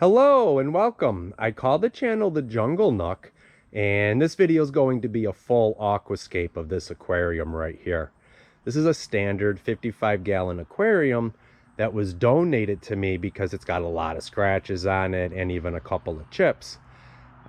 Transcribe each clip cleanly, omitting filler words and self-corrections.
Hello and welcome. I call the channel the Jungle Nook, and this video is going to be a full aquascape of this aquarium right here. This is a standard 55-gallon aquarium that was donated to me because it's got a lot of scratches on it and even a couple of chips.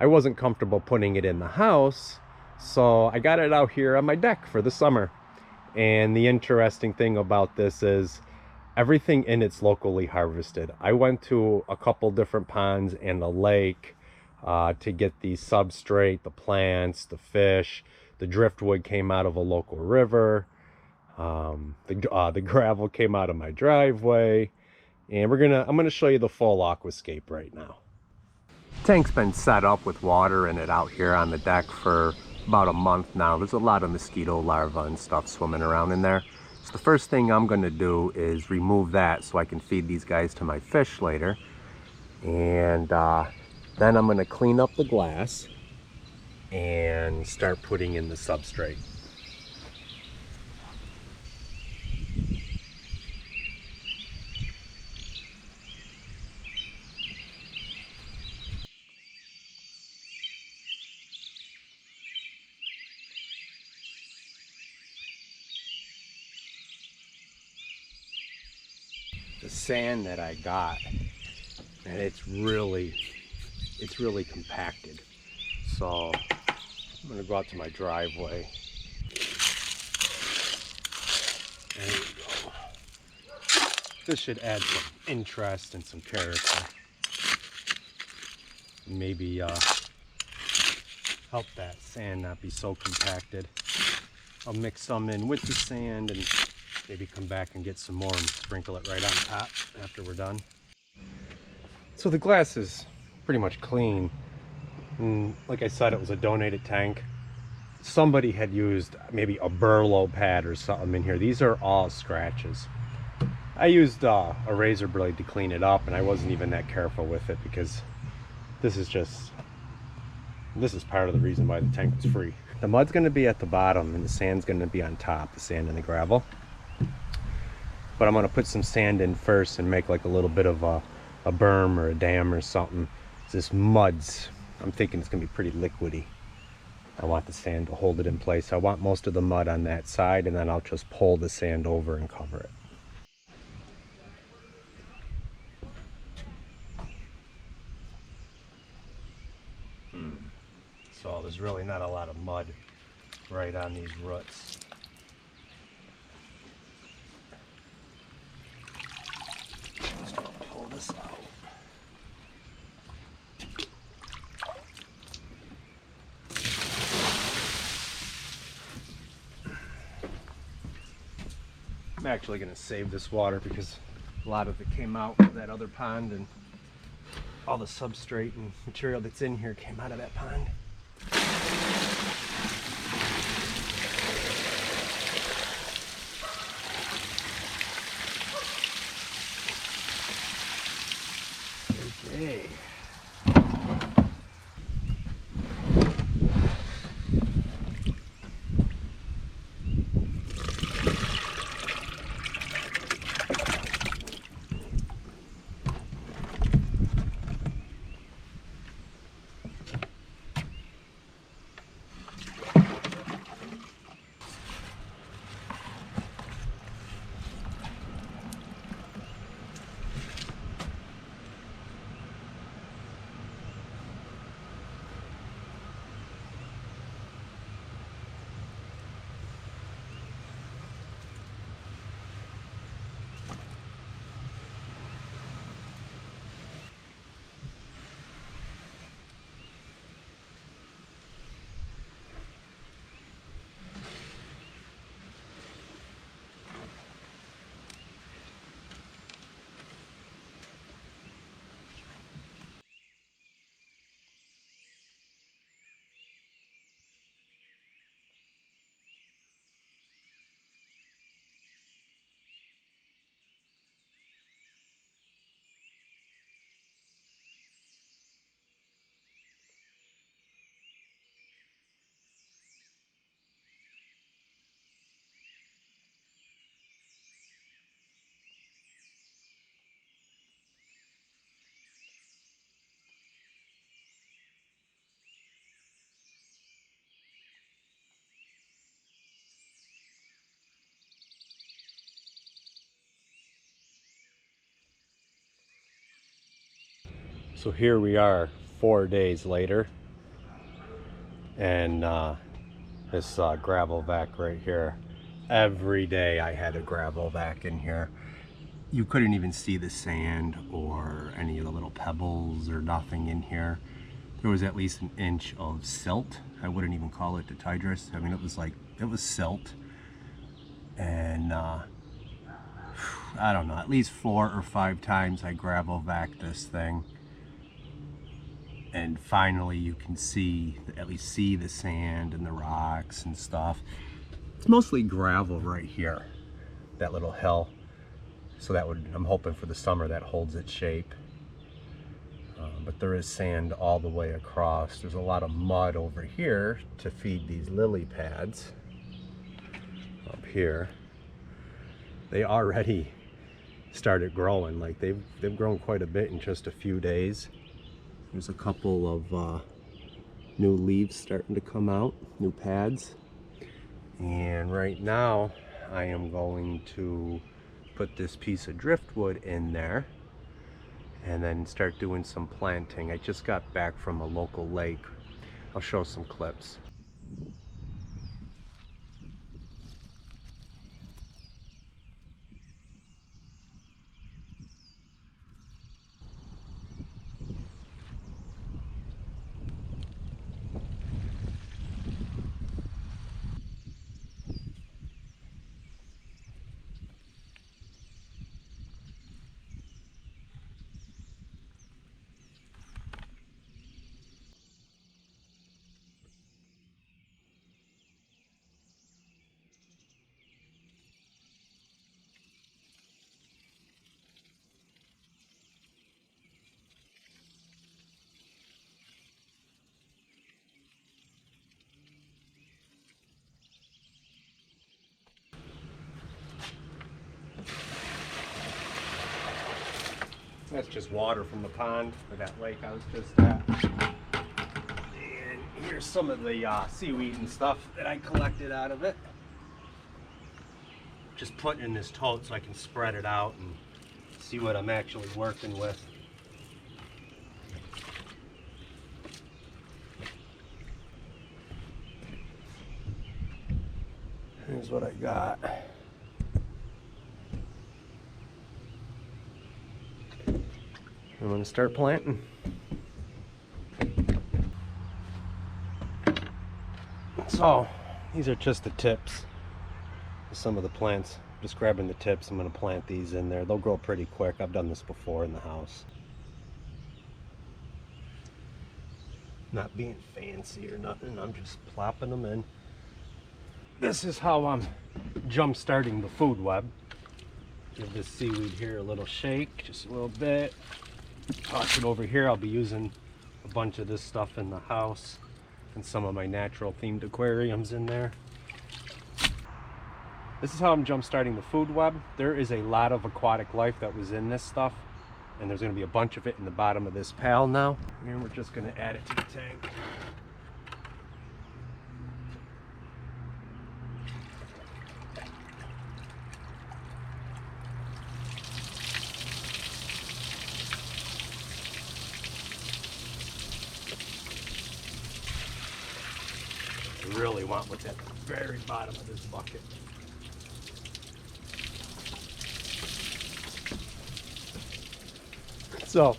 I wasn't comfortable putting it in the house, so I got it out here on my deck for the summer. And the interesting thing about this is everything in it's locally harvested. I went to a couple different ponds and a lake to get the substrate, the plants, the fish. The driftwood came out of a local river. The gravel came out of my driveway. And I'm gonna show you the full aquascape right now. Tank's been set up with water in it out here on the deck for about a month now. There's a lot of mosquito larvae and stuff swimming around in there. So the first thing I'm going to do is remove that so I can feed these guys to my fish later. And then I'm going to clean up the glass and start putting in the substrate. The sand that I got, and it's really compacted. So I'm gonna go out to my driveway. There we go. This should add some interest and some character. Maybe help that sand not be so compacted. I'll mix some in with the sand and maybe come back and get some more and sprinkle it right on top after we're done. So the glass is pretty much clean. And like I said, it was a donated tank. Somebody had used maybe a burlo pad or something in here. These are all scratches. I used a razor blade to clean it up, and I wasn't even that careful with it because this is part of the reason why the tank was free. The mud's going to be at the bottom and the sand's going to be on top, the sand and the gravel. But I'm going to put some sand in first and make like a little bit of a berm or a dam or something. This mud's, I'm thinking it's going to be pretty liquidy. I want the sand to hold it in place. I want most of the mud on that side, and then I'll just pull the sand over and cover it. So there's really not a lot of mud right on these roots. Just gonna pull this out. I'm actually going to save this water because a lot of it came out of that other pond, and all the substrate and material that's in here came out of that pond. Okay. So here we are 4 days later, and this gravel vac right here. Every day I had a gravel vac in here. You couldn't even see the sand or any of the little pebbles or nothing in here. There was at least an inch of silt. I wouldn't even call it detritus. I mean, it was silt. And I don't know, at least 4 or 5 times I gravel vac this thing. And finally you can at least see the sand and the rocks and stuff. It's mostly gravel right here, that little hill. So I'm hoping for the summer that holds its shape. But there is sand all the way across. There's a lot of mud over here to feed these lily pads. Up here, they already started growing. Like they've grown quite a bit in just a few days. There's a couple of new leaves starting to come out, new pads. And right now I am going to put this piece of driftwood in there and then start doing some planting. I just got back from a local lake. I'll show some clips. That's just water from the pond, or that lake I was just at. And here's some of the seaweed and stuff that I collected out of it. Just put in this tote so I can spread it out and see what I'm actually working with. Here's what I got. I'm going to start planting. So these are just the tips of some of the plants. Just grabbing the tips. I'm going to plant these in there. They'll grow pretty quick. I've done this before in the house. Not being fancy or nothing. I'm just plopping them in. This is how I'm jump starting the food web. Give this seaweed here a little shake, just a little bit. Toss it over here. I'll be using a bunch of this stuff in the house and some of my natural themed aquariums in there. This is how I'm jump starting the food web. There is a lot of aquatic life that was in this stuff, and there's going to be a bunch of it in the bottom of this pail now. And we're just going to add it to the tank. Really want what's at the very bottom of this bucket. So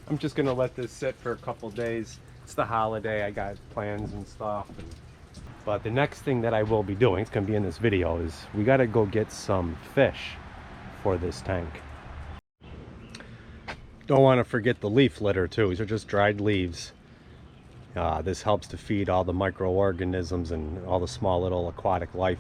I'm just gonna let this sit for a couple days. It's the holiday, I got plans and stuff. But the next thing that I will be doing, it's gonna be in this video, is we gotta go get some fish for this tank. Don't want to forget the leaf litter too. These are just dried leaves. This helps to feed all the microorganisms and all the small little aquatic life.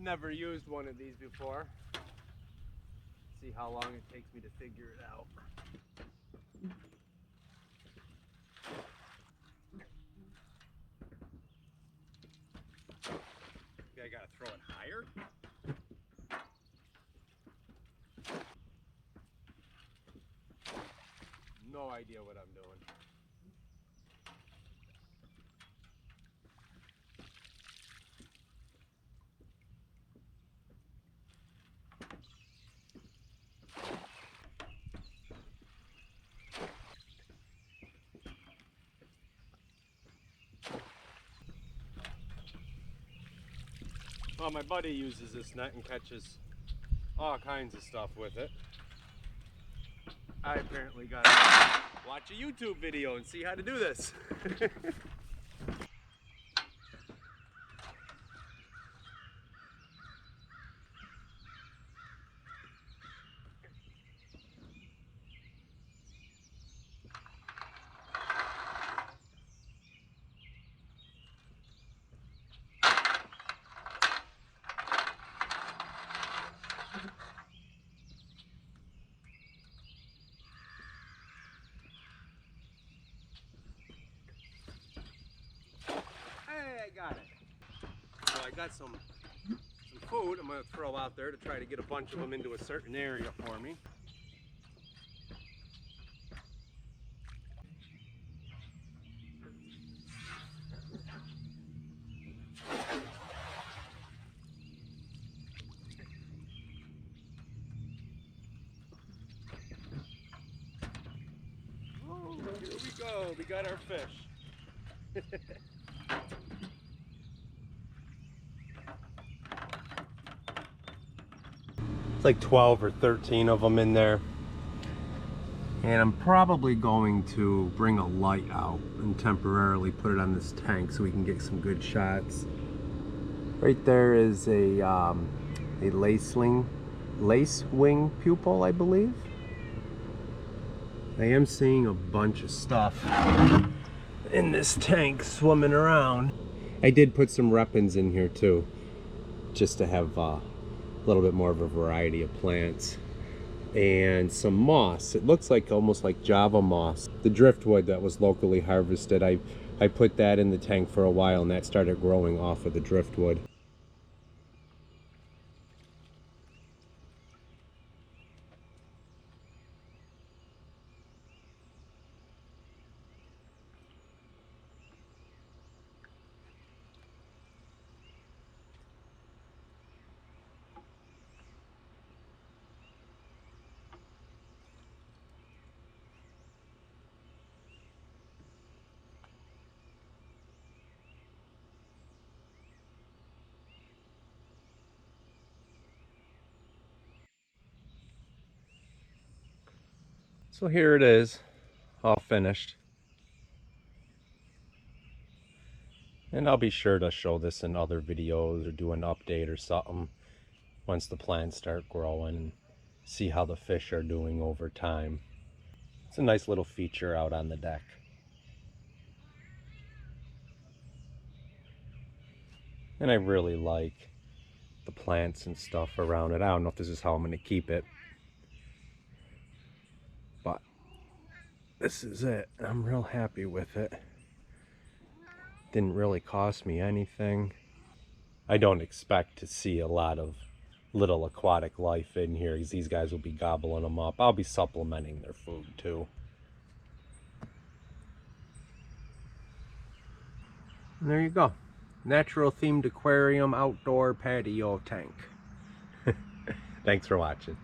never used one of these before. See how long it takes me to figure it out. Maybe I gotta throw it higher? No idea what I'm doing. Well, my buddy uses this net and catches all kinds of stuff with it. I apparently gotta watch a YouTube video and see how to do this. Hey, I got it. So I got some food I'm going to throw out there to try to get a bunch of them into a certain area for me. Oh, here we go. We got our fish. It's like 12 or 13 of them in there. And I'm probably going to bring a light out and temporarily put it on this tank so we can get some good shots. Right there is a lace wing pupil, I believe. I am seeing a bunch of stuff in this tank swimming around. I did put some repens in here too, just to have a little bit more of a variety of plants. And some moss. It looks like almost like Java moss. The driftwood that was locally harvested, I put that in the tank for a while and that started growing off of the driftwood. So here it is, all finished. And I'll be sure to show this in other videos or do an update or something once the plants start growing and see how the fish are doing over time. It's a nice little feature out on the deck. And I really like the plants and stuff around it. I don't know if this is how I'm going to keep it, but this is it. I'm real happy with it. Didn't really cost me anything. I don't expect to see a lot of little aquatic life in here because these guys will be gobbling them up. I'll be supplementing their food too. And there you go. Natural themed aquarium outdoor patio tank. Thanks for watching.